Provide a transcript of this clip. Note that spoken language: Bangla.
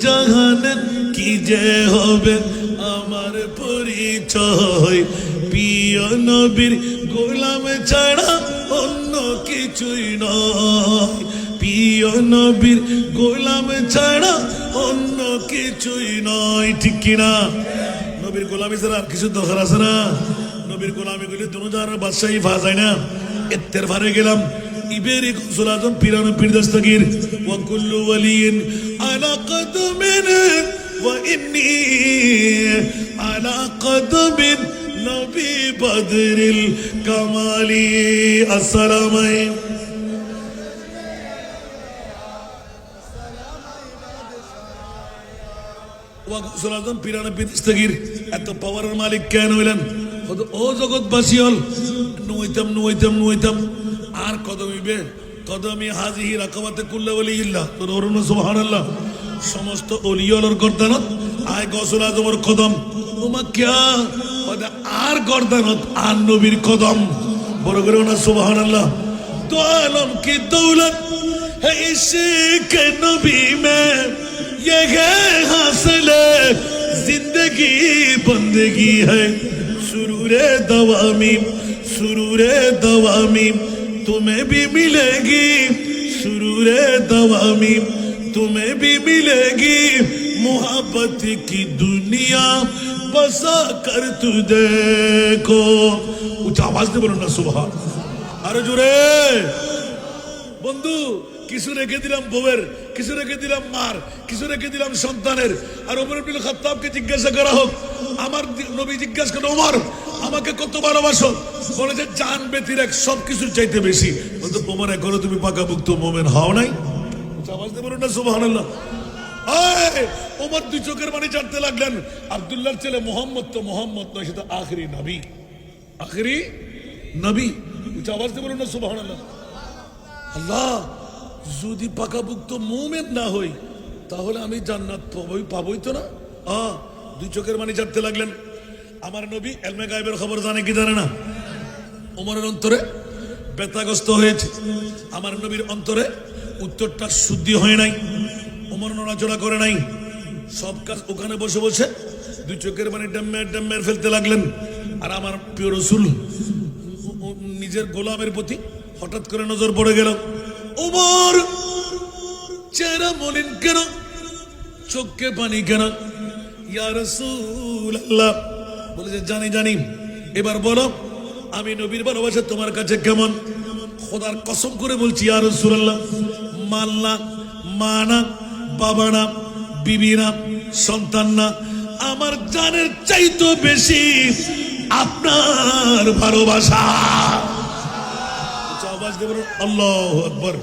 জাহান কি যে হবে আমার পরিচয়, প্রিয় নবীর গোলাম ছাড়া অন্য কিছুই নয়, প্রিয় নবীর গোলাম ছাড়া অন্য কিছুই নয়। ঠিক কিনা? নবীর গোলামি ছাড়া আর কিছু দরকার আছে না? নবীর গোলামি গুলি দুনিয়ার বাদশাহী ফা যায় না। এত্তের ফারে গেলাম ইবেরি গৌসুল আজম পিরানো পীর দস্তগীর ওয়া কুল্লু ওয়ালিয়িন আলা কদমিন ওয়া ইন্নী আলা কদমিন নবী বদরিল কামালি। আসসালামু আলাইকুম। ওয়া গৌসুল আজম পিরানো পীর দস্তগীর এত পাওয়ারের মালিক কেন হইলেন? ও জগৎবাসী হল নুইতাম নুইতাম নুইতাম আর কদমিবে কদমি হাজিহি রাকাবাতে কুল্লা ওয়ালিল্লাহ। তো ধরুন সুবহানাল্লাহ। সমস্ত ওলিয়র গর্দানত আয় গৌসুল আজমের কদম। ওমা কিয়া আর গর্দানত আর নবীর কদম। বড় করে না সুবহানাল্লাহ। তো আলম কি দৌলত है इश्क नबी में, ये है हासिल जिंदगी बंदगी है, सुरूरे दवामी सुरूरे दवामी तुम्हें भी मिलेगी, सुरूरे दवामी तुम्हें भी मिलेगी, मोहब्बत की दुनिया बसा कर तू देखो। उच्च आवाज दे बोलो ना सुभान। अरे जुरे বন্ধু, কিছু রেখে দিলাম বউয়ের, কিছু রেখে দিলাম মার, কিছু রেখে দিলাম সন্তানের। আর ওমর ইবনে খাত্তাবকে জিজ্ঞাসা করা হোক, আমার নবী জিজ্ঞাসা করেন ওমর আমাকে কত ভালোবাসো? বলে যে জান ব্যতীত এক সবকিছুর চাইতে বেশি। বলতো ওমর এখনো তুমি পাকাপোক্ত মুমিন হও নাই? আওয়াজ দিয়ে বলুন না সুবহানাল্লাহ। ওমর দুই চোখের পানি ছাড়তে লাগলেন। আব্দুল্লাহর ছেলে মোহাম্মদ তো মোহাম্মদ নয়, সে তো আখেরি নবী, আখেরি নবী। আওয়াজ দিয়ে বলুন না সুবহানাল্লাহ। আল্লাহ, যদি পাকাপুক্ত মুমিন না হই তাহলে আমি জান্নাত পাবই তো না। দুই চোখের পানি ছাড়তে লাগলেন। আমার নবী ইলমে গায়বের খবর জানে কি জানে না? ওমরের অন্তরে ব্যথাগ্রস্ত হয়েছে। আমার নবীর অন্তরে উত্তরটা শুদ্ধি হয় নাই। ওমর নড়াচড়া করে নাই। সব কাজ ওখানে বসে বসে দুই চোখের পানি ডেম্মের ডেম্মের ফেলতে লাগলেন। আর আমার প্রিয় রাসূল নিজের গোলামের প্রতি হঠাৎ করে নজর পড়ে গেল। ওমর চেহারা মলিন কেন, চোখে পানি কেন? ইয়া রাসূলুল্লাহ বলে যে জানি জানি। এবার বলো আমি নবীর ভালোবাসা তোমার কাছে কেমন? খোদার কসম করে বলছি ইয়া রাসূলুল্লাহ, মাল না, মা না, বাবা না, বিবি না, সন্তান না, আমার জানের চাইতো বেশি আপনার ভালোবাসা। আওয়াজ দিয়ে বলুন আল্লাহু আকবার।